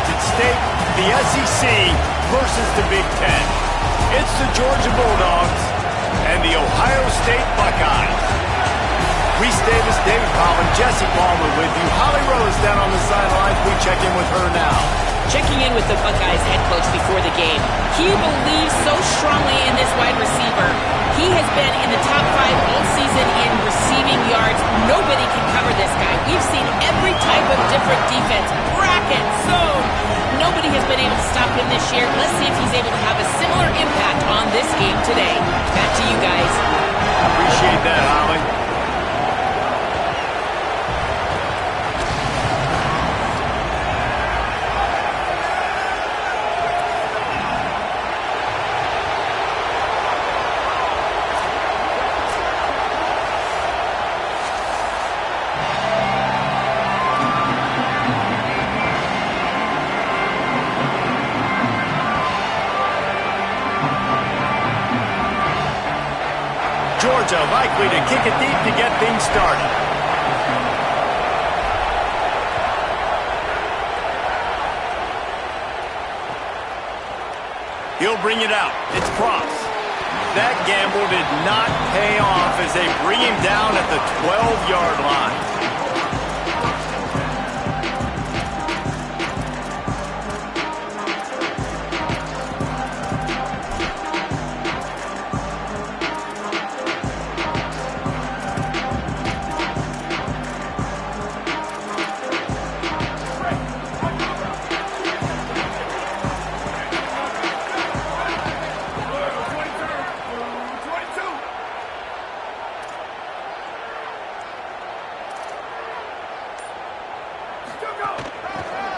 at stake, the SEC versus the Big Ten. It's the Georgia Bulldogs and the Ohio State Buckeyes. Reese Davis, David Collin, Jesse Palmer with you. Holly Rose down on the sidelines. We check in with her now. Checking in with the Buckeyes head coach before the game. He believes so strongly in this wide receiver. He has been in the top 5 all season in receiving yards. Nobody can cover this guy. We've seen every type of different defense. Bracket, zone. Nobody has been able to stop him this year. Let's see if he's able to have a similar impact on this game today. Back to you guys. Appreciate that, Holly. Georgia likely to kick it deep to get things started. He'll bring it out. It's Cross. That gamble did not pay off as they bring him down at the 12-yard line.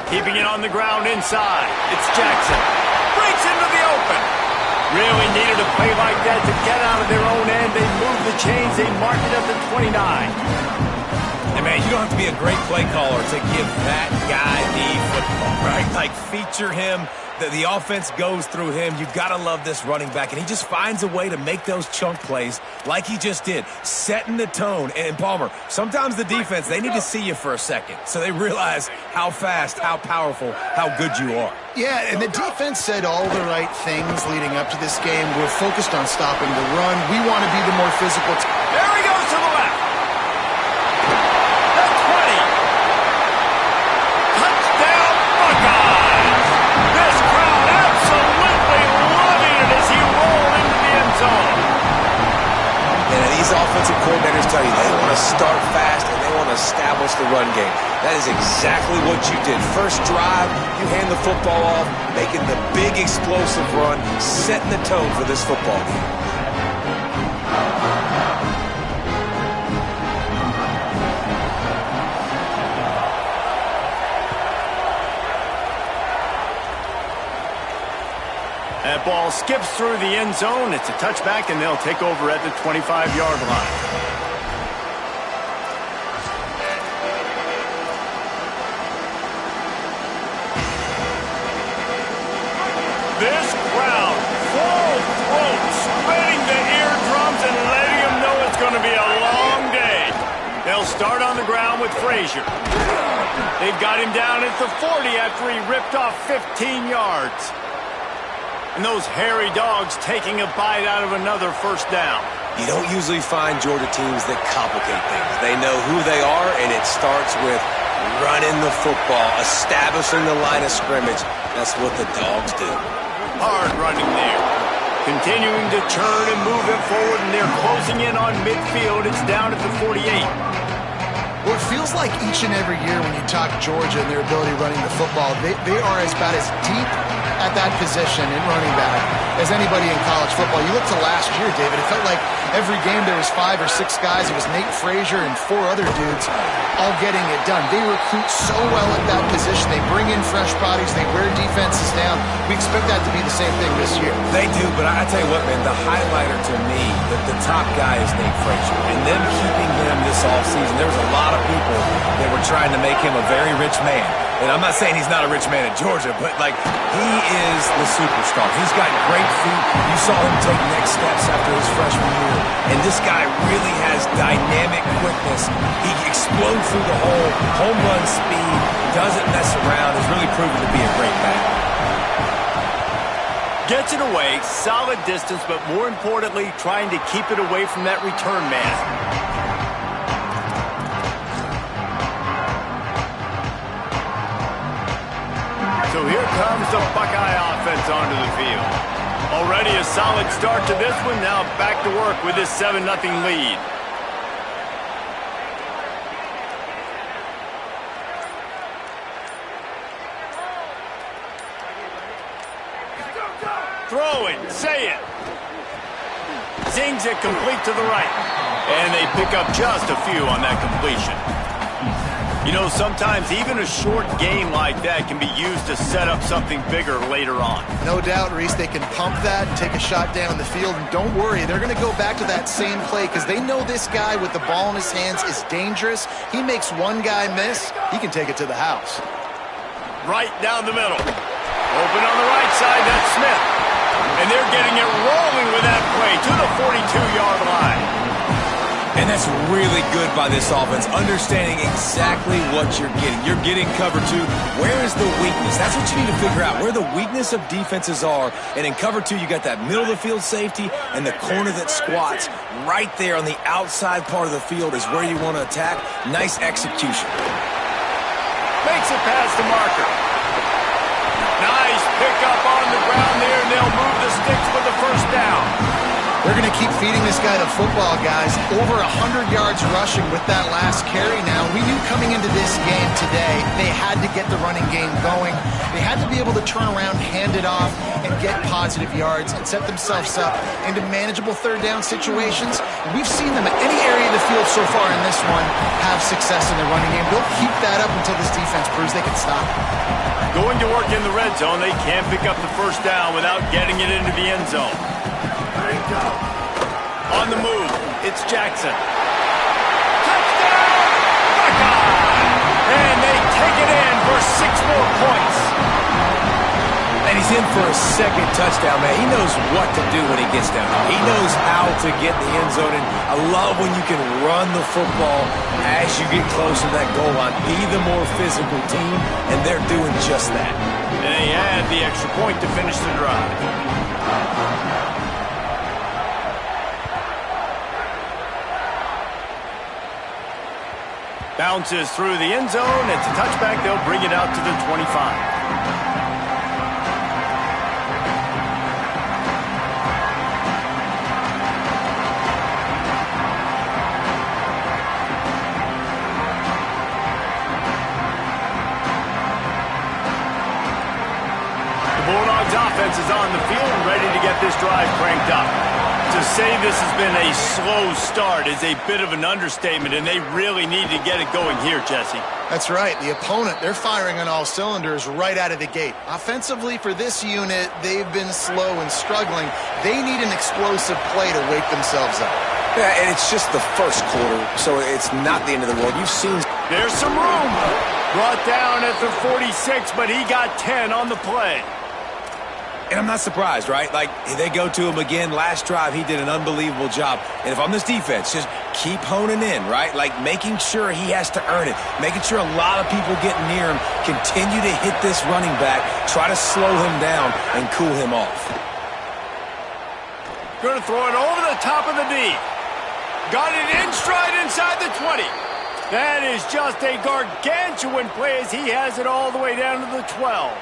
Keeping it on the ground inside. It's Jackson. Breaks into the open. Really needed a play like that to get out of their own end. They move the chains. They mark it up to 29. And, man, you don't have to be a great play caller to give that guy the football, right? Like, feature him. The offense goes through him. You've got to love this running back. And he just finds a way to make those chunk plays like he just did, setting the tone. And, Palmer, sometimes the defense, they need to see you for a second so they realize how fast, how powerful, how good you are. Yeah, and the defense said all the right things leading up to this game. We're focused on stopping the run. We want to be the more physical team. There he goes to the left. The 20. Touchdown, Buckeyes. This crowd absolutely loving it as he rolled into the end zone. And these offensive coordinators tell you they want to start fast and they want to establish the run game. That is exactly what you did. First drive, you hand the football off, making the big explosive run, setting the tone for this football game. That ball skips through the end zone. It's a touchback, and they'll take over at the 25-yard line. This crowd, full throat, spreading the eardrums and letting them know it's going to be a long day. They'll start on the ground with Frazier. They've got him down at the 40 after he ripped off 15 yards. And those hairy dogs taking a bite out of another first down. You don't usually find Georgia teams that complicate things. They know who they are, and it starts with running the football, establishing the line of scrimmage. That's what the dogs do. Hard running there. Continuing to turn and move it forward, and they're closing in on midfield. It's down at the 48. Well, it feels like each and every year when you talk Georgia and their ability running the football, they are about as deep at that position in running back as anybody in college football. You look to last year, David, it felt like every game there was 5 or 6 guys. It was Nate Frazier and 4 other dudes all getting it done. They recruit so well at that position. They bring in fresh bodies. They wear defenses down. We expect that to be the same thing this year. They do, but I tell you what, man, the highlighter to me, the top guy is Nate Frazier. And them keeping him this offseason, there was a lot of people that were trying to make him a very rich man. And I'm not saying he's not a rich man in Georgia, but, like, he is the superstar. He's got great feet. You saw him take next steps after his freshman year. And this guy really has dynamic quickness. He explodes through the hole, home run speed, doesn't mess around, has really proven to be a great back. Gets it away, solid distance, but more importantly, trying to keep it away from that return man. So here comes the Buckeye offense onto the field. Already a solid start to this one, now back to work with this 7-0 lead. Throw it, say it. Zings it complete to the right. And they pick up just a few on that completion. You know, sometimes even a short game like that can be used to set up something bigger later on. No doubt, Reese, they can pump that and take a shot down the field. And don't worry, they're going to go back to that same play because they know this guy with the ball in his hands is dangerous. He makes one guy miss, he can take it to the house. Right down the middle. Open on the right side, that's Smith. And they're getting it rolling with that play to the 42-yard line. And that's really good by this offense, understanding exactly what you're getting. You're getting cover two. Where is the weakness? That's what you need to figure out, where the weakness of defenses are. And in cover two, you got that middle of the field safety and the corner that squats. Right there on the outside part of the field is where you want to attack. Nice execution. Makes it past the marker. Nice pick up on the ground there, and they'll move the sticks for the first down. They're going to keep feeding this guy the football, guys. Over 100 yards rushing with that last carry now. We knew coming into this game today they had to get the running game going. They had to be able to turn around, hand it off, and get positive yards and set themselves up into manageable third down situations. We've seen them at any area of the field so far in this one have success in the running game. They'll keep that up until this defense proves they can stop it. Going to work in the red zone, they can't pick up the first down without getting it into the end zone. On the move, it's Jackson. Touchdown! Buckeye! And they take it in for 6 more points. And he's in for a second touchdown, man. He knows what to do when he gets down. He knows how to get in the end zone. And I love when you can run the football as you get closer to that goal line. Be the more physical team, and they're doing just that. And they add the extra point to finish the drive. Bounces through the end zone. It's a touchback. They'll bring it out to the 25. Bulldogs offense is on the field and ready to get this drive cranked up. To say this has been a slow start is a bit of an understatement, and they really need to get it going here, Jesse. That's right. The opponent, they're firing on all cylinders right out of the gate. Offensively for this unit, they've been slow and struggling. They need an explosive play to wake themselves up. Yeah, and it's just the first quarter, so it's not the end of the world. You've seen... There's some room. Brought down at the 46, but he got 10 on the play. And I'm not surprised, right? Like, they go to him again. Last drive, he did an unbelievable job. And if I'm this defense, just keep honing in, right? Like, making sure he has to earn it. Making sure a lot of people get near him. Continue to hit this running back. Try to slow him down and cool him off. Going to throw it over the top of the D. Got it in stride inside the 20. That is just a gargantuan play as he has it all the way down to the 12.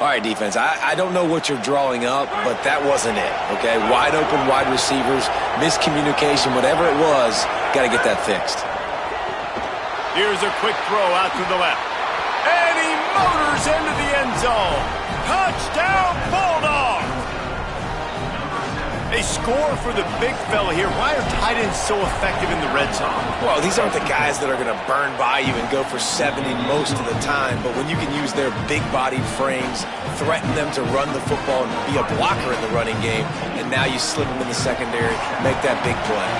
All right, defense, I don't know what you're drawing up, but that wasn't it, okay? Wide open wide receivers, miscommunication, whatever it was, got to get that fixed. Here's a quick throw out to the left. And he motors into the end zone. Touchdown, Bulldogs! A score for the big fella here. Why are tight ends so effective in the red zone? Well, these aren't the guys that are going to burn by you and go for 70 most of the time, but when you can use their big-bodied frames, threaten them to run the football and be a blocker in the running game, and now you slip them in the secondary, make that big play.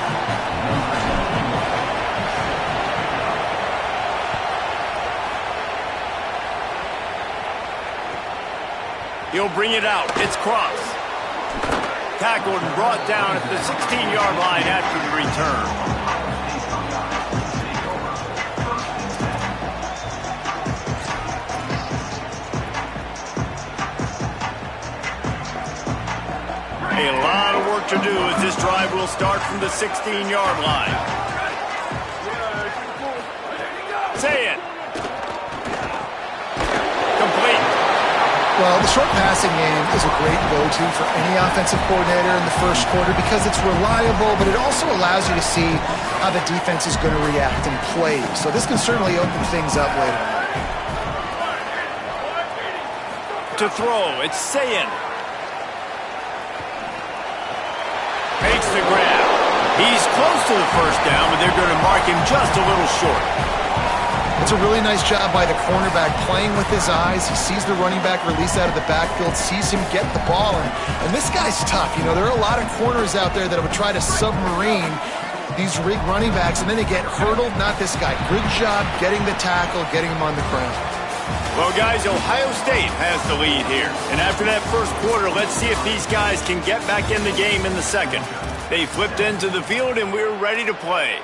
He'll bring it out. It's Cross. Tackled and brought down at the 16-yard line after the return. to do as this drive will start from the 16-yard line. Say it. Complete. Well, the short passing game is a great go-to for any offensive coordinator in the first quarter because it's reliable, but it also allows you to see how the defense is going to react and play. So this can certainly open things up later. To throw, it's Sayin. Makes the grab. He's close to the first down, but they're going to mark him just a little short. It's a really nice job by the cornerback playing with his eyes. He sees the running back release out of the backfield, sees him get the ball, and this guy's tough. You know, there are a lot of corners out there that would try to submarine these rig running backs, and then they get hurdled. Not this guy. Good job getting the tackle, getting him on the ground. Well, guys, Ohio State has the lead here. And after that first quarter, let's see if these guys can get back in the game in the second. They flipped into the field, and we're ready to play.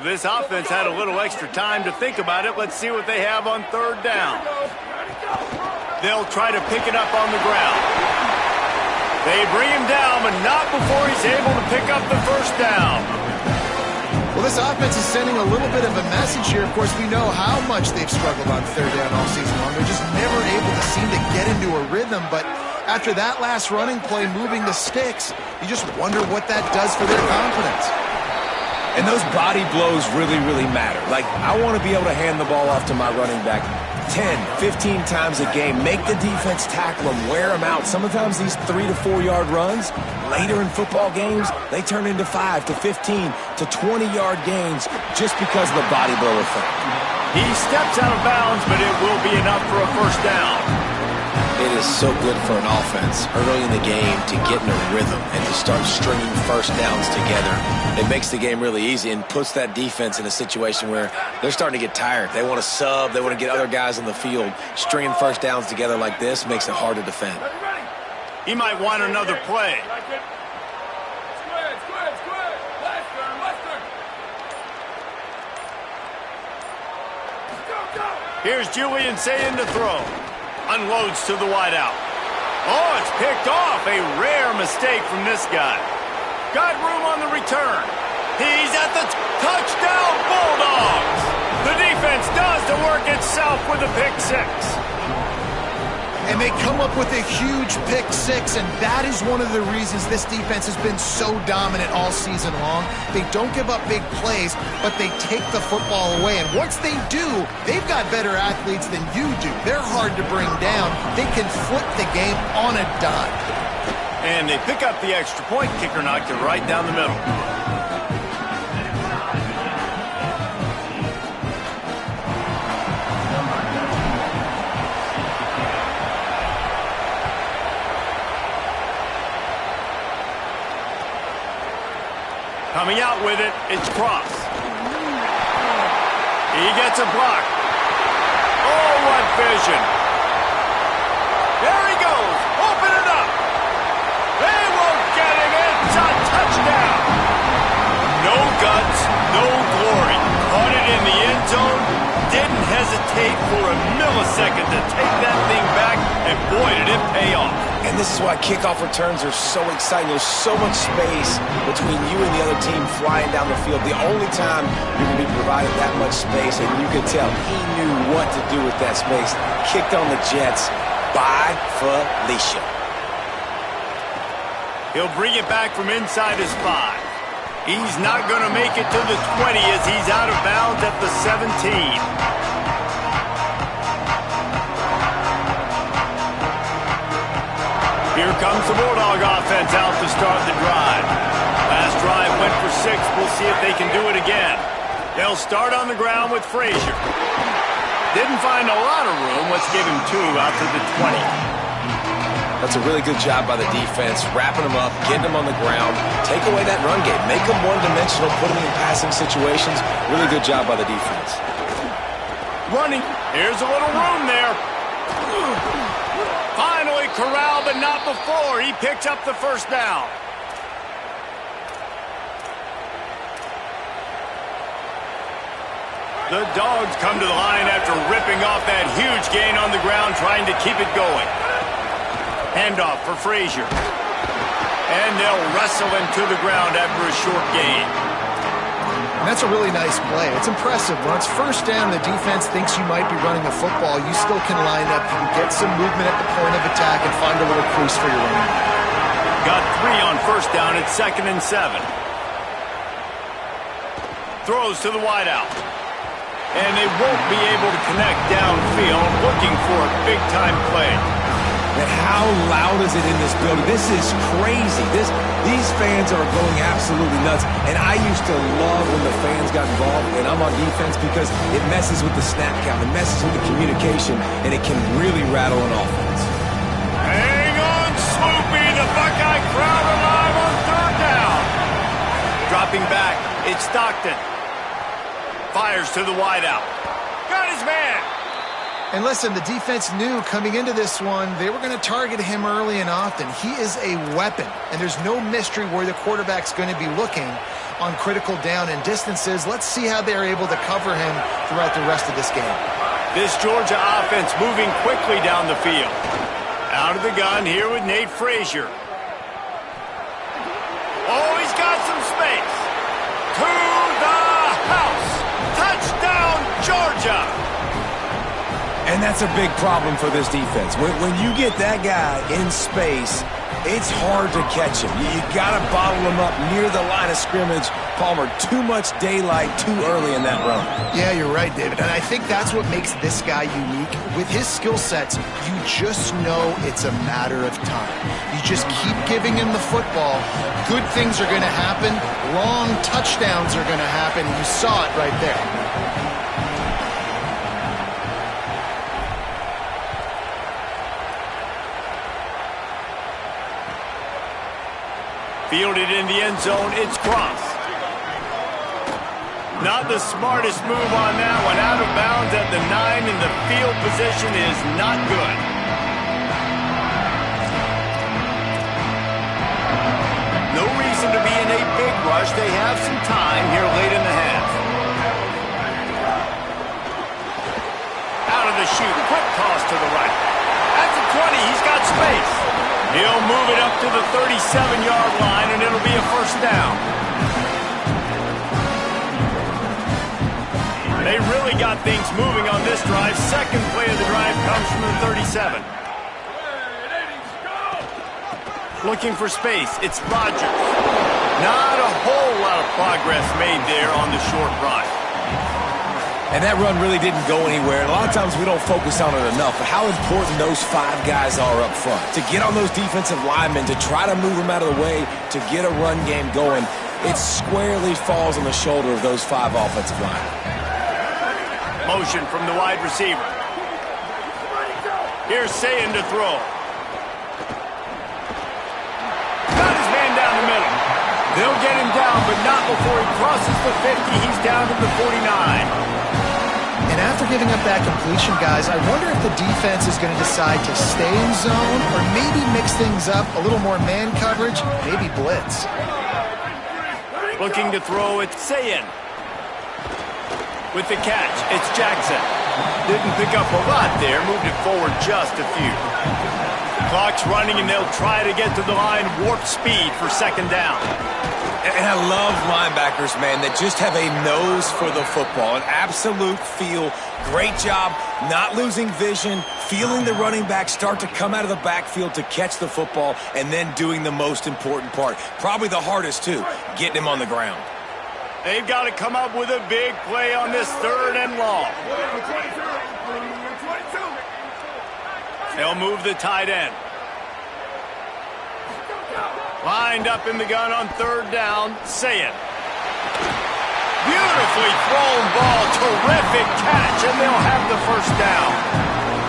This offense had a little extra time to think about it. Let's see what they have on third down. They'll try to pick it up on the ground. They bring him down, but not before he's able to pick up the first down. Well, this offense is sending a little bit of a message here. Of course, we know how much they've struggled on third down all season long. They're just never able to seem to get into a rhythm. But after that last running play, moving the sticks, you just wonder what that does for their confidence. And those body blows really, really matter. Like, I want to be able to hand the ball off to my running back 10, 15 times a game. Make the defense tackle them, wear them out. Sometimes these 3 to 4 yard runs, later in football games, they turn into 5 to 15 to 20-yard gains just because of the body blow effect. He steps out of bounds, but it will be enough for a first down. It is so good for an offense early in the game to get in a rhythm and to start stringing first downs together. It makes the game really easy and puts that defense in a situation where they're starting to get tired. They want to sub. They want to get other guys on the field. Stringing first downs together like this makes it hard to defend. He might want another play. Here's Julian Sayin to throw. Unloads to the wideout. Oh, it's picked off. A rare mistake from this guy. Got room on the return. He's at the touchdown, Bulldogs. The defense does the work itself with a pick six. And they come up with a huge pick six, and that is one of the reasons this defense has been so dominant all season long. They don't give up big plays, but they take the football away. And once they do, they've got better athletes than you do. They're hard to bring down. They can flip the game on a dime. And they pick up the extra point. Kicker knocked it right down the middle. Coming out with it, it's Cross. He gets a block. Oh, what vision. There he goes. Open it up. They won't get him. It's a touchdown. No guts, no glory. Caught it in the end zone. Didn't hesitate for a millisecond to take that thing back. And boy, did it pay off. And this is why kickoff returns are so exciting. There's so much space between you and the other team flying down the field. The only time you can be provided that much space, and you can tell he knew what to do with that space. Kicked on the Jets by Felicia. He'll bring it back from inside his 5. He's not going to make it to the 20 as he's out of bounds at the 17. Here comes the Bulldog offense out to start the drive. Last drive went for 6. We'll see if they can do it again. They'll start on the ground with Frazier. Didn't find a lot of room. Let's give him 2 out to the 20. That's a really good job by the defense, wrapping them up, getting them on the ground, take away that run game, make them one-dimensional, put them in passing situations. Really good job by the defense. Running. Here's a little room there. he corralled, but not before. He picks up the first down. The Dogs come to the line after ripping off that huge gain on the ground, trying to keep it going. Handoff for Frazier. And they'll wrestle him to the ground after a short gain. And that's a really nice play. It's impressive. When it's first down, the defense thinks you might be running a football. You still can line up. You can get some movement at the point of attack and find a little crease for your running back. Got 3 on first down at 2nd and 7. Throws to the wideout. And they won't be able to connect downfield, looking for a big-time play. And how loud is it in this building? This is crazy. These fans are going absolutely nuts. And I used to love when the fans got involved, and I'm on defense, because it messes with the snap count, it messes with the communication, and it can really rattle an offense. Hang on, Sloopy. The Buckeye crowd alive on 3rd down. Dropping back, it's Stockton. Fires to the wideout. Got his man. And listen, the defense knew coming into this one, they were going to target him early and often. He is a weapon, and there's no mystery where the quarterback's going to be looking on critical down and distances. Let's see how they're able to cover him throughout the rest of this game. This Georgia offense moving quickly down the field. Out of the gun here with Nate Frazier. Oh, he's got some space. To the house. Touchdown, Georgia. And that's a big problem for this defense. When you get that guy in space, it's hard to catch him. You got to bottle him up near the line of scrimmage. Palmer, too much daylight too early in that run. Yeah, you're right, David. And I think that's what makes this guy unique. With his skill sets, you just know it's a matter of time. You just keep giving him the football. Good things are going to happen. Long touchdowns are going to happen. You saw it right there. Fielded in the end zone, it's crossed. Not the smartest move on that one. Out of bounds at the 9, and the field position is not good. No reason to be in a big rush. They have some time here late in the half. Out of the chute, quick toss to the right. At the 20, he's got space. He'll move it up to the 37-yard line, and it'll be a first down. They really got things moving on this drive. Second play of the drive comes from the 37. Looking for space. It's Rodgers. Not a whole lot of progress made there on the short run. And that run really didn't go anywhere. A lot of times we don't focus on it enough, but how important those 5 guys are up front. To get on those defensive linemen, to try to move them out of the way, to get a run game going, it squarely falls on the shoulder of those 5 offensive linemen. Motion from the wide receiver. Here's Sayin to throw. Got his man down the middle. They'll get him down, but not before he crosses the 50. He's down to the 49. And after giving up that completion, guys, I wonder if the defense is going to decide to stay in zone or maybe mix things up, a little more man coverage, maybe blitz. Looking to throw it, Sayin. With the catch, it's Jackson. Didn't pick up a lot there, moved it forward just a few. Clock's running, and they'll try to get to the line, warp speed for second down. And I love linebackers, man, that just have a nose for the football, an absolute feel. Great job not losing vision, feeling the running back start to come out of the backfield to catch the football, and then doing the most important part. Probably the hardest, too, getting him on the ground. They've got to come up with a big play on this 3rd and long. They'll move the tight end. Lined up in the gun on 3rd down, Sayin. Beautifully thrown ball. Terrific catch, and they'll have the first down.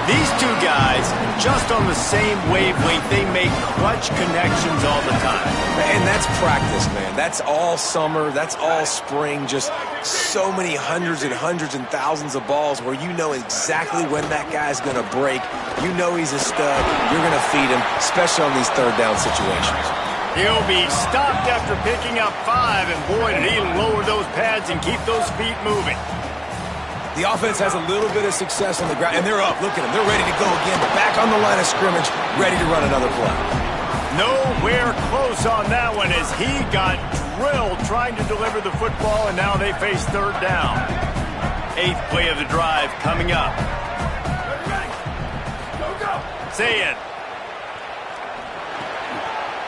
These two guys, just on the same wavelength, they make clutch connections all the time. And that's practice, man. That's all summer. That's all spring. Just so many hundreds and thousands of balls where you know exactly when that guy's going to break. You know he's a stud. You're going to feed him, especially on these third down situations. He'll be stopped after picking up 5, and boy, did he lower those pads and keep those feet moving. The offense has a little bit of success on the ground, and they're up. Look at them. They're ready to go again. Back on the line of scrimmage, ready to run another play. Nowhere close on that one as he got drilled trying to deliver the football, and now they face third down. 8th play of the drive coming up. Ready. Go. Say it.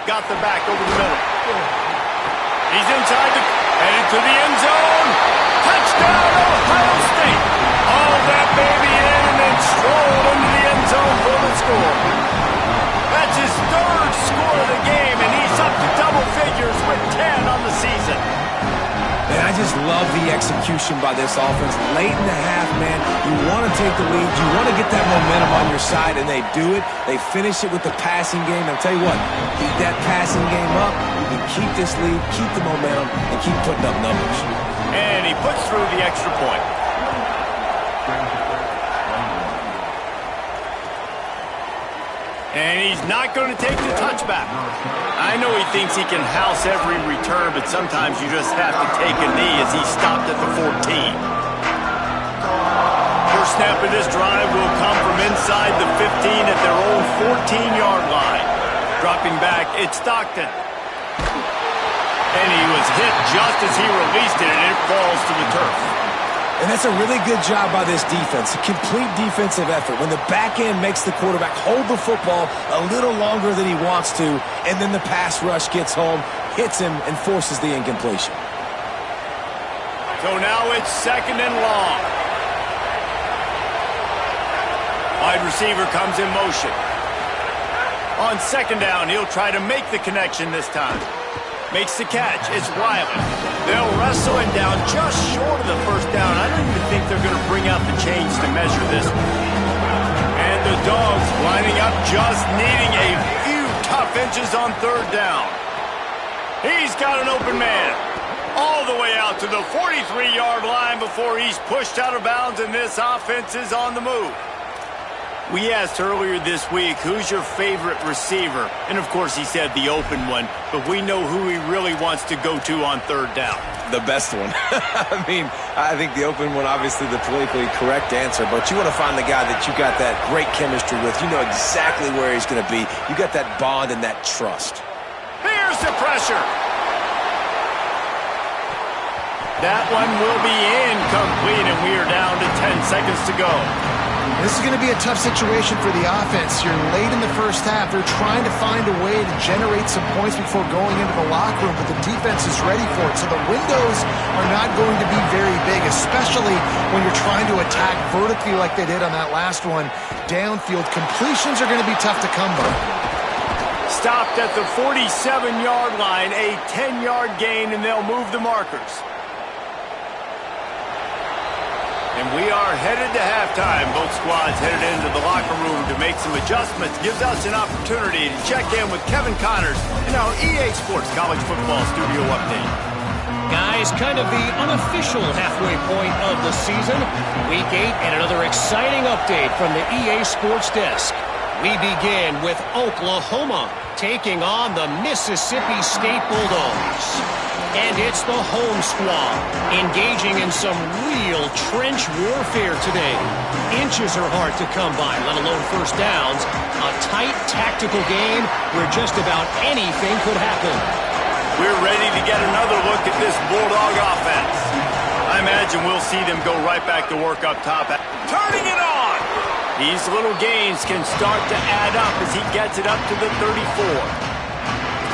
Got the back over the middle. He's inside, headed to the end zone. Touchdown, Ohio State. All that baby in and then strolled into the end zone for the score. That's his 3rd score of the game, and he's up to double figures with 10 on the season. Man, I just love the execution by this offense. Late in the half, man, you want to take the lead. You want to get that momentum on your side, and they do it. They finish it with the passing game. I'll tell you what, keep that passing game up. You can keep this lead, keep the momentum, and keep putting up numbers. And he puts through the extra point. And he's not going to take the touchback. I know he thinks he can house every return, but sometimes you just have to take a knee as he stopped at the 14. First snap of this drive will come from inside the 15 at their own 14-yard line. Dropping back, it's Stockton. And he was hit just as he released it, and it falls to the turf. And that's a really good job by this defense, a complete defensive effort. When the back end makes the quarterback hold the football a little longer than he wants to, and then the pass rush gets home, hits him, and forces the incompletion. So now it's 2nd and long. Wide receiver comes in motion. On 2nd down, he'll try to make the connection this time. Makes the catch. It's Wiley. They'll wrestle him down just short of the first down. I don't even think they're going to bring out the chains to measure this one. And the Dogs lining up, just needing a few tough inches on 3rd down. He's got an open man. All the way out to the 43-yard line before he's pushed out of bounds, and this offense is on the move. We asked earlier this week, who's your favorite receiver? And, of course, he said the open one, but we know who he really wants to go to on 3rd down. The best one. I mean, I think the open one, obviously the politically correct answer, but you want to find the guy that you got that great chemistry with. You know exactly where he's going to be. You got that bond and that trust. Here's the pressure. That one will be incomplete, and we are down to 10 seconds to go. This is going to be a tough situation for the offense. You're late in the first half. They're trying to find a way to generate some points before going into the locker room, but the defense is ready for it. So the windows are not going to be very big, especially when you're trying to attack vertically like they did on that last one. Downfield completions are going to be tough to come by. Stopped at the 47-yard line, a 10-yard gain, and they'll move the markers. And we are headed to halftime. Both squads headed into the locker room to make some adjustments. Gives us an opportunity to check in with Kevin Connors in our EA Sports College Football Studio Update. Guys, kind of the unofficial halfway point of the season. Week 8 and another exciting update from the EA Sports Desk. We begin with Oklahoma taking on the Mississippi State Bulldogs. And it's the home squad engaging in some real trench warfare today. Inches are hard to come by, let alone first downs. A tight tactical game where just about anything could happen. We're ready to get another look at this Bulldog offense. I imagine we'll see them go right back to work up top. Turning it on! These little gains can start to add up as he gets it up to the 34.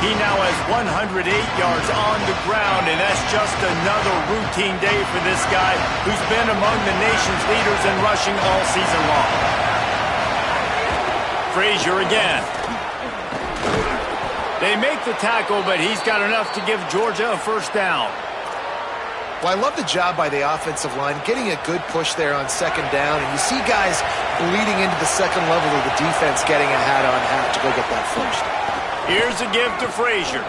He now has 108 yards on the ground, and that's just another routine day for this guy who's been among the nation's leaders in rushing all season long. Frazier again. They make the tackle, but he's got enough to give Georgia a first down. Well, I love the job by the offensive line, getting a good push there on second down, and you see guys bleeding into the second level of the defense getting a hat-on-hat to go get that first. Here's a give to Frazier.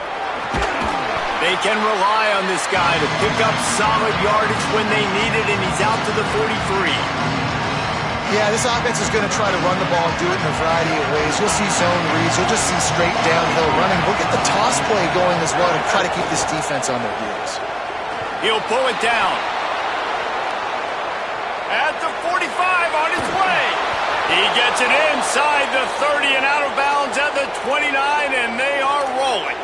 They can rely on this guy to pick up solid yardage when they need it, and he's out to the 43. Yeah, this offense is going to try to run the ball and do it in a variety of ways. You'll see zone reads. You'll just see straight downhill running. We'll get the toss play going as well to try to keep this defense on their heels. He'll pull it down. At the 45 on his way. He gets it inside the 30 and out of bounds at the 29, and they are rolling.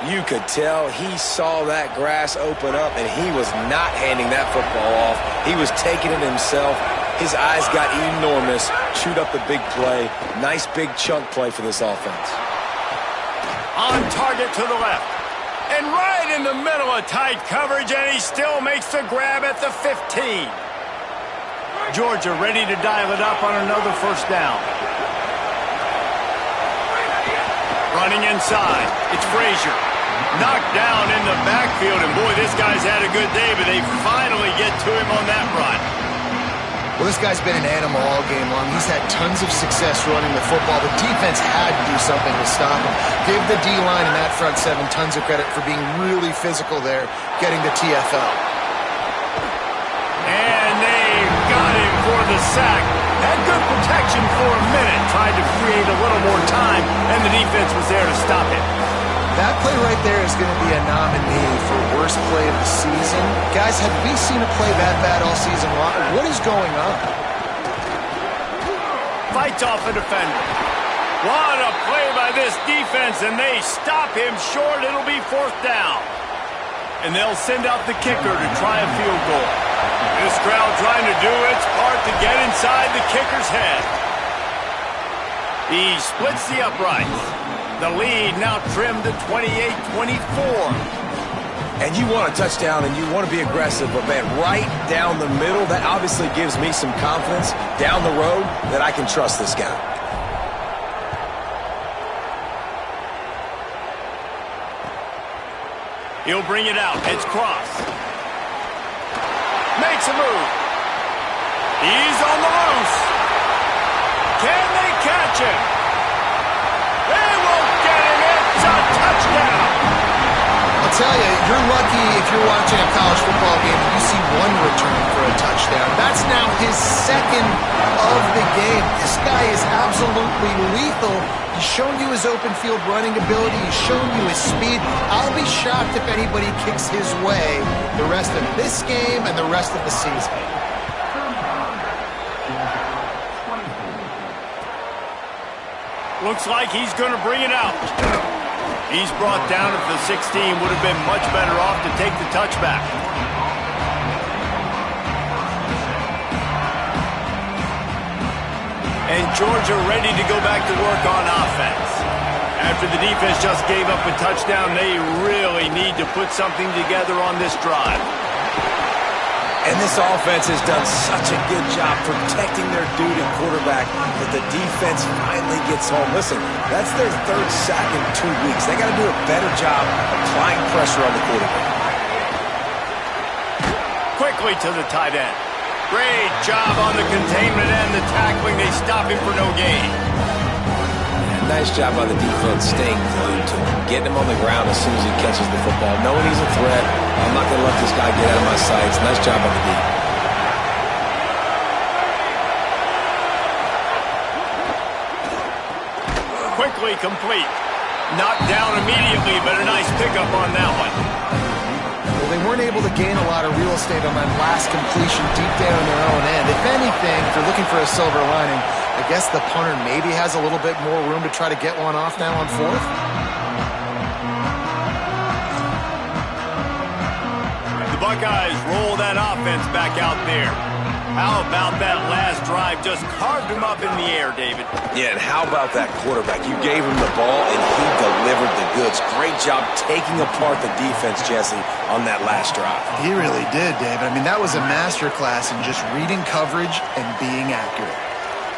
You could tell he saw that grass open up, and he was not handing that football off. He was taking it himself. His eyes got enormous, chewed up the big play. Nice big chunk play for this offense. On target to the left. And right in the middle of tight coverage, and he still makes the grab at the 15. Georgia ready to dial it up on another first down. Running inside, it's Frazier. Knocked down in the backfield, and boy, this guy's had a good day, but they finally get to him on that run. Well, this guy's been an animal all game long. He's had tons of success running the football. The defense had to do something to stop him. Give the D-line and that front seven tons of credit for being really physical there, getting the TFL. And they got him for the sack. Had good protection for a minute. Tried to create a little more time, and the defense was there to stop him. That play right there is going to be a nominee for worst play of the season. Guys, have we seen a play that bad all season long? What is going on? Fights off a defender. What a play by this defense, and they stop him short. It'll be fourth down. And they'll send out the kicker to try a field goal. This crowd trying to do its part to get inside the kicker's head. He splits the uprights. The lead now trimmed to 28-24. And you want a touchdown and you want to be aggressive, but man, right down the middle, that obviously gives me some confidence down the road that I can trust this guy. He'll bring it out. It's Cross. Makes a move. He's on the loose. Can they catch him? They won't get him. It's a touchdown. I'll tell you, you're lucky if you're watching a college football game and you see one return for a touchdown. That's now his second of the game. This guy is absolutely lethal. He's shown you his open field running ability. He's shown you his speed. I'll be shocked if anybody kicks his way the rest of this game and the rest of the season. Looks like he's going to bring it out. He's brought down at the 16. Would have been much better off to take the touchback. And Georgia ready to go back to work on offense. After the defense just gave up a touchdown, they really need to put something together on this drive. And this offense has done such a good job protecting their dude at quarterback that the defense finally gets home. Listen, that's their third sack in 2 weeks. They got to do a better job applying pressure on the quarterback. Quickly to the tight end. Great job on the containment and the tackling. They stop him for no gain. Nice job by the defense staying glued to him, getting him on the ground as soon as he catches the football, knowing he's a threat. I'm not going to let this guy get out of my sights. Nice job by the D. Quickly complete. Knocked down immediately, but a nice pickup on that one. Well, they weren't able to gain a lot of real estate on that last completion deep down in their own end. If anything, if they're looking for a silver lining, I guess the punter maybe has a little bit more room to try to get one off now on fourth. The Buckeyes roll that offense back out there. How about that last drive? Just carved him up in the air, David. Yeah, and how about that quarterback? You gave him the ball, and he delivered the goods. Great job taking apart the defense, Jesse, on that last drive. He really did, David. I mean, that was a masterclass in just reading coverage and being accurate.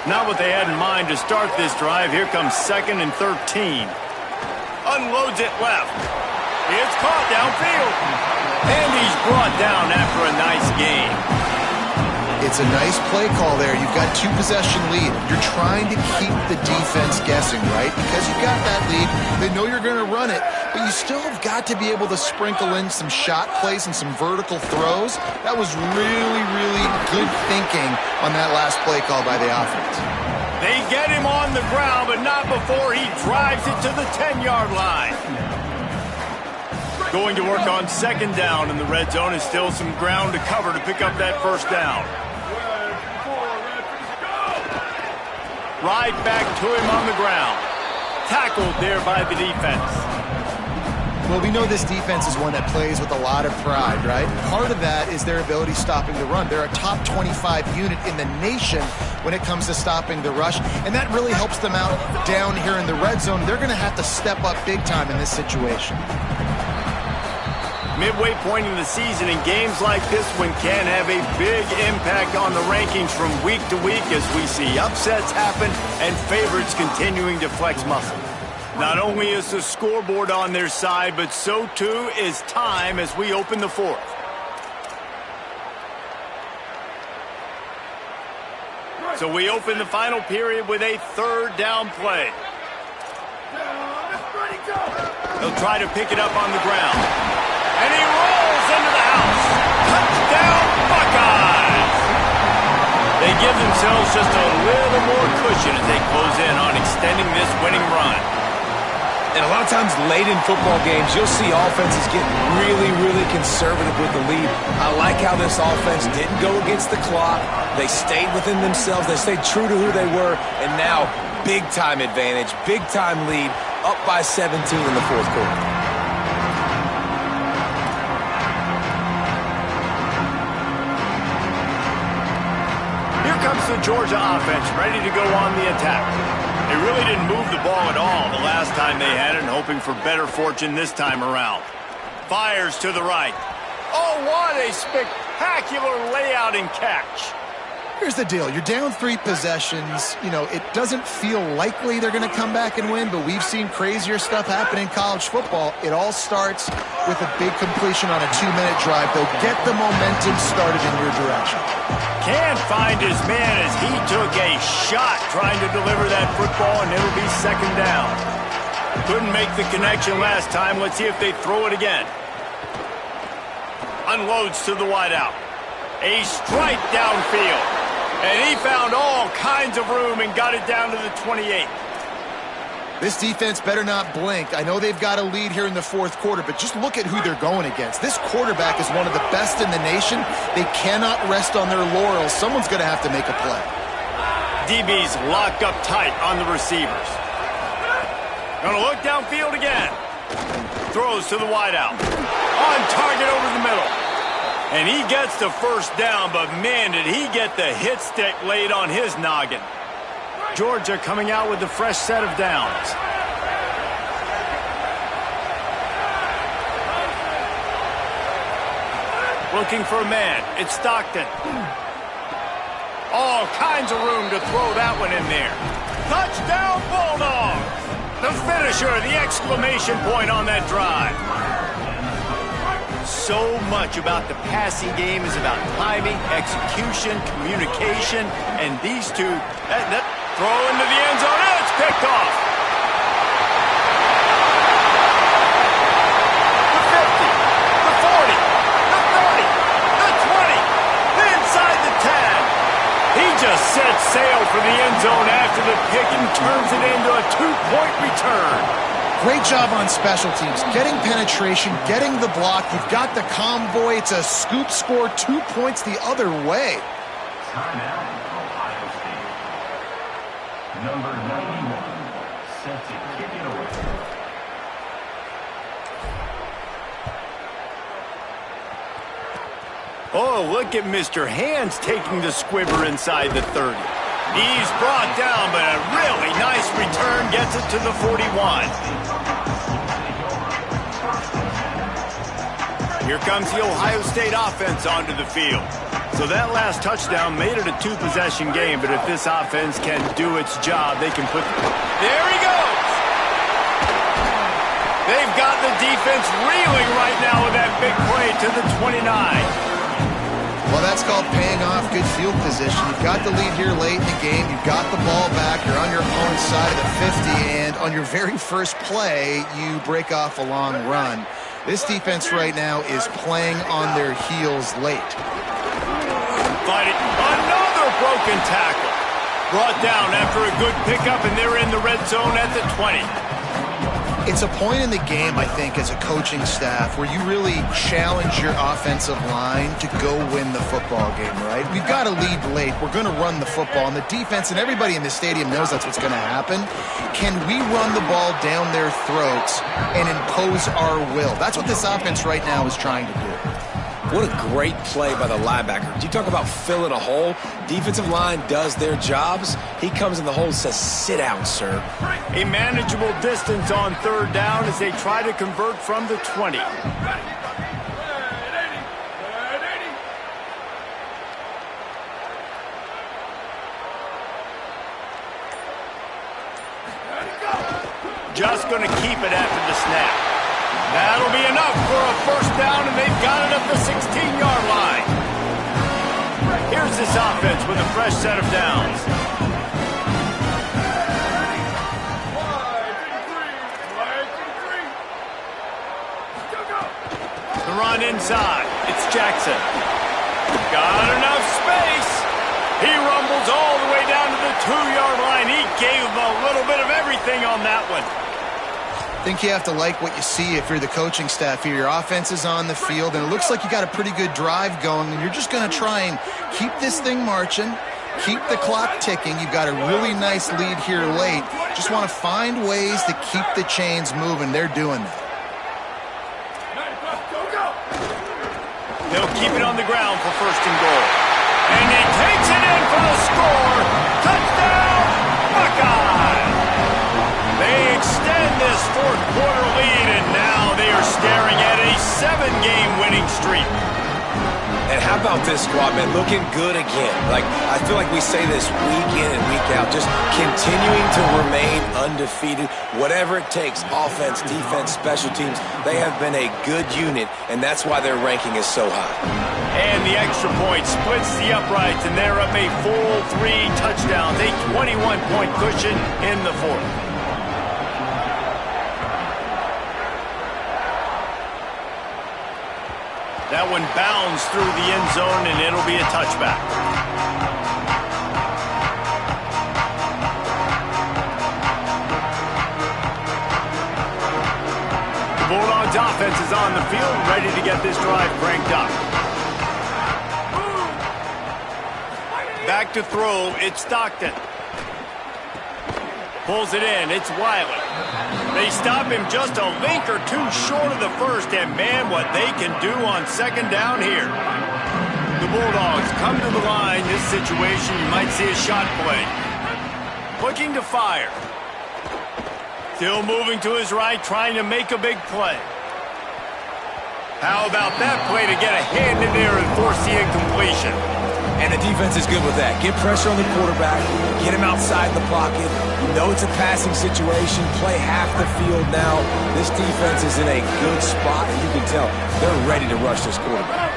Not what they had in mind to start this drive. Here comes 2nd and 13. Unloads it left. It's caught downfield. And he's brought down after a nice game. It's a nice play call there. You've got 2-possession lead. You're trying to keep the defense guessing, right? Because you've got that lead. They know you're going to run it, but you still have got to be able to sprinkle in some shot plays and some vertical throws. That was really, really good thinking on that last play call by the offense. They get him on the ground, but not before he drives it to the 10-yard line. Going to work on second down in the red zone is still some ground to cover to pick up that first down. Right back to him on the ground. Tackled there by the defense. Well, we know this defense is one that plays with a lot of pride, right? Part of that is their ability stopping the run. They're a top 25 unit in the nation when it comes to stopping the rush, and that really helps them out down here in the red zone. They're going to have to step up big time in this situation. Midway point in the season, and games like this one can have a big impact on the rankings from week to week as we see upsets happen and favorites continuing to flex muscle. Not only is the scoreboard on their side, but so too is time as we open the fourth. So we open the final period with a third down play. He'll try to pick it up on the ground. And he rolls into the house. Touchdown, Buckeyes! They give themselves just a little more cushion as they close in on extending this winning run. And a lot of times late in football games, you'll see offenses get really, really conservative with the lead. I like how this offense didn't go against the clock. They stayed within themselves. They stayed true to who they were. And now, big-time advantage, big-time lead, up by 17 in the fourth quarter. Comes the Georgia offense ready to go on the attack. They really didn't move the ball at all the last time they had it, and hoping for better fortune this time around. Fires to the right. Oh, what a spectacular layout and catch. Here's the deal. You're down 3 possessions. You know, it doesn't feel likely they're going to come back and win, but we've seen crazier stuff happen in college football. It all starts with a big completion on a 2-minute drive. They'll get the momentum started in your direction. Can't find his man as he took a shot trying to deliver that football, and it'll be second down. Couldn't make the connection last time. Let's see if they throw it again. Unloads to the wideout. A strike downfield. And he found all kinds of room and got it down to the 28. This defense better not blink. I know they've got a lead here in the fourth quarter, but just look at who they're going against. This quarterback is one of the best in the nation. They cannot rest on their laurels. Someone's going to have to make a play. DB's locked up tight on the receivers. Going to look downfield again. Throws to the wideout. On target over the middle. And he gets the first down, but man, did he get the hit stick laid on his noggin. Georgia coming out with a fresh set of downs. Looking for a man. It's Stockton. All kinds of room to throw that one in there. Touchdown, Bulldogs! The finisher, the exclamation point on that drive. So much about the passing game is about timing, execution, communication, and these two, that throw into the end zone, and it's picked off. The 50, the 40, the 30, the 20, inside the 10. He just sets sail for the end zone after the pick and turns it into a 2-point return. Great job on special teams, getting penetration, getting the block. You've got the convoy. It's a scoop score, 2 points the other way. Timeout, Ohio State. Number 91, set to kick it away. Oh, look at Mr. Hands taking the squibber inside the 30. He's brought down, but a really nice return gets it to the 41. Here comes the Ohio State offense onto the field. So that last touchdown made it a 2-possession game, but if this offense can do its job, they can put... There he goes! They've got the defense reeling right now with that big play to the 29. Well, that's called paying off good field position. You've got the lead here late in the game. You've got the ball back. You're on your opponent's side of the 50, and on your very first play, you break off a long run. This defense right now is playing on their heels late. Fighting another broken tackle. Brought down after a good pickup, and they're in the red zone at the 20. It's a point in the game, I think, as a coaching staff where you really challenge your offensive line to go win the football game, right? We've got to lead late. We're going to run the football, and the defense and everybody in the stadium knows that's what's going to happen. Can we run the ball down their throats and impose our will? That's what this offense right now is trying to do. What a great play by the linebacker. Do you talk about filling a hole? Defensive line does their jobs. He comes in the hole and says, sit down, sir. A manageable distance on third down as they try to convert from the 20. Just going to keep it after the snap. That'll be enough for a first down, and they've got it up the 16-yard line. Here's this offense with a fresh set of downs. The run inside. It's Jackson. Got enough space. He rumbles all the way down to the 2-yard line. He gave him a little bit of everything on that one. I think you have to like what you see if you're the coaching staff here. Your offense is on the field, and it looks like you got a pretty good drive going, and you're just going to try and keep this thing marching, keep the clock ticking. You've got a really nice lead here late. Just want to find ways to keep the chains moving. They're doing that. They'll keep it on the ground for first and goal. And he takes it in for the score. Touchdown, Buckeye! They extend this fourth quarter lead, and now they are staring at a 7-game winning streak. And how about this squad, man? Looking good again. Like, I feel like we say this week in and week out, just continuing to remain undefeated. Whatever it takes, offense, defense, special teams, they have been a good unit, and that's why their ranking is so high. And the extra point splits the uprights, and they're up a full 3 touchdowns, a 21-point cushion in the fourth. That one bounds through the end zone, and it'll be a touchback. The Bulldogs offense is on the field, ready to get this drive cranked up. Back to throw, it's Stockton. Pulls it in, it's Wiley. They stop him just a link or two short of the first, and man, what they can do on second down here. The Bulldogs come to the line. This situation, you might see a shot play. Looking to fire. Still moving to his right, trying to make a big play. How about that play to get a hand in there and force the incompletion? And the defense is good with that. Get pressure on the quarterback, get him outside the pocket. You know it's a passing situation. Play half the field now. This defense is in a good spot, and you can tell they're ready to rush this quarterback.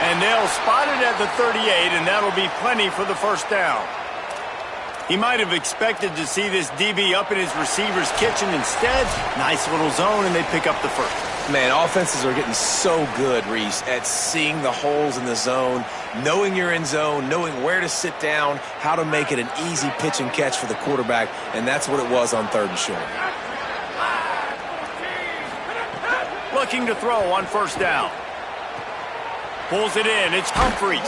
And they'll spot it at the 38, and that'll be plenty for the first down. He might have expected to see this DB up in his receiver's kitchen. Instead, nice little zone, and they pick up the first. Man, offenses are getting so good, Reese, at seeing the holes in the zone, knowing you're in zone, knowing where to sit down, how to make it an easy pitch and catch for the quarterback, and that's what it was on third and short. Looking to throw on first down. Pulls it in. It's Humphreys.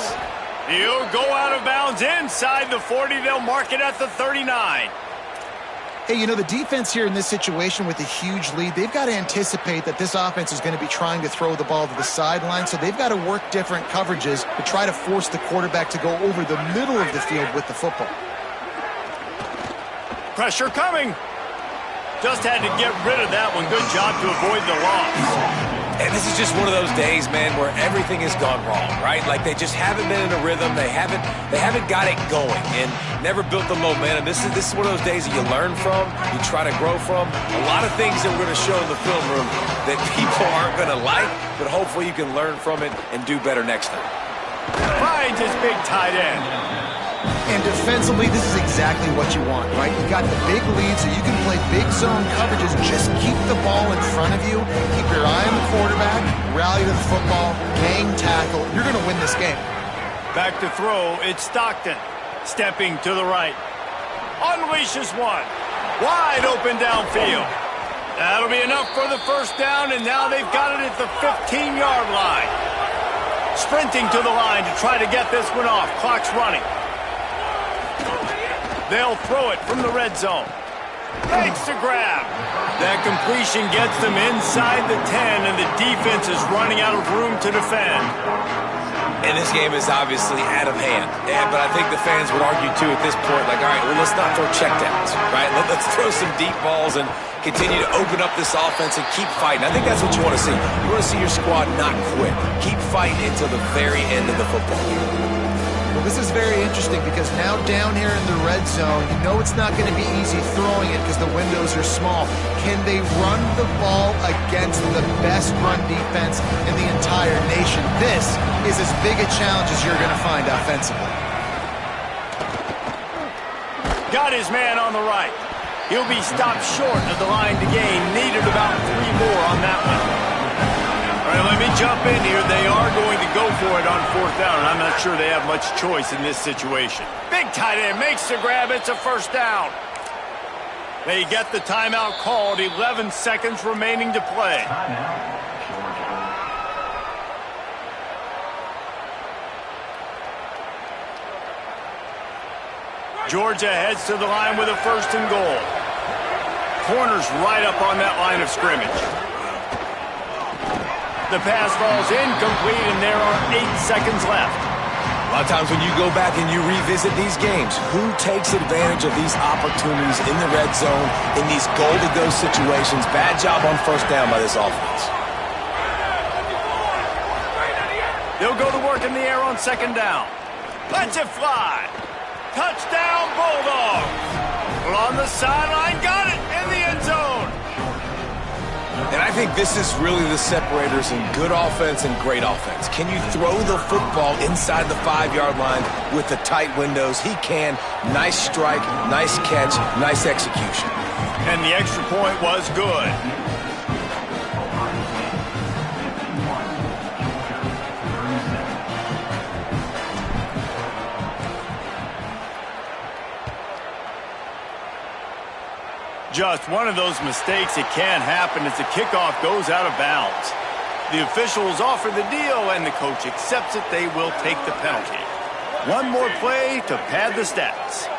He'll go out of bounds inside the 40. They'll mark it at the 39. Hey, you know, the defense here in this situation with a huge lead, they've got to anticipate that this offense is going to be trying to throw the ball to the sideline, so they've got to work different coverages to try to force the quarterback to go over the middle of the field with the football. Pressure coming. Just had to get rid of that one. Good job to avoid the loss. And this is just one of those days, man, where everything has gone wrong, right? Like they just haven't been in a rhythm. They haven't got it going and never built the momentum. This is one of those days that you learn from, you try to grow from. A lot of things that we're going to show in the film room that people aren't going to like, but hopefully you can learn from it and do better next time. Finds his big tight end. And defensively, this is exactly what you want, right? You got the big lead, so you can play big zone coverages. Just keep the ball in front of you. Keep your eye on the quarterback. Rally to the football. Gang tackle. You're going to win this game. Back to throw. It's Stockton. Stepping to the right. Unleashes one. Wide open downfield. That'll be enough for the first down, and now they've got it at the 15-yard line. Sprinting to the line to try to get this one off. Clock's running. They'll throw it from the red zone. Makes the grab. That completion gets them inside the 10, and the defense is running out of room to defend. And this game is obviously out of hand. But I think the fans would argue, too, at this point, like, all right, well, let's not throw checkdowns, right? Let's throw some deep balls and continue to open up this offense and keep fighting. I think that's what you want to see. You want to see your squad not quit. Keep fighting until the very end of the football game. Well, this is very interesting because now down here in the red zone, you know it's not going to be easy throwing it because the windows are small. Can they run the ball against the best run defense in the entire nation? This is as big a challenge as you're going to find offensively. Got his man on the right. He'll be stopped short of the line to gain. Needed about 3 more on that one. All right, let me jump in here. They are going to go for it on 4th down, and I'm not sure they have much choice in this situation. Big tight end makes the grab. It's a first down. They get the timeout called. 11 seconds remaining to play. Georgia heads to the line with a 1st and goal. Corners right up on that line of scrimmage. The pass falls incomplete, and there are 8 seconds left. A lot of times when you go back and you revisit these games, who takes advantage of these opportunities in the red zone, in these goal-to-go situations? Bad job on 1st down by this offense. They'll go to work in the air on 2nd down. Lets it fly. Touchdown, Bulldogs. Well, on the sideline, got it in the end zone. And I think this is really the separators in good offense and great offense. Can you throw the football inside the 5-yard line with the tight windows? He can. Nice strike, nice catch, nice execution. And the extra point was good. Just one of those mistakes that can happen as the kickoff goes out of bounds. The officials offer the deal, and the coach accepts it. They will take the penalty. One more play to pad the stats.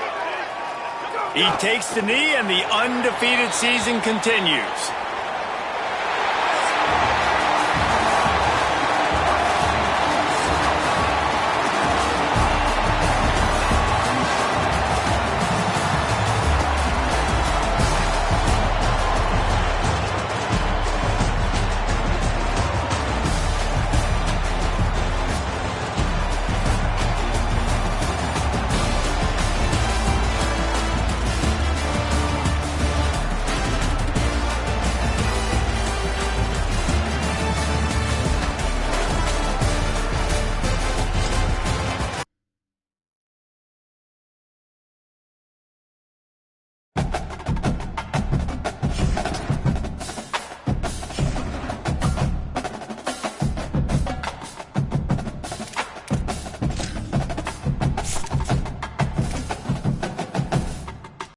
He takes the knee, and the undefeated season continues.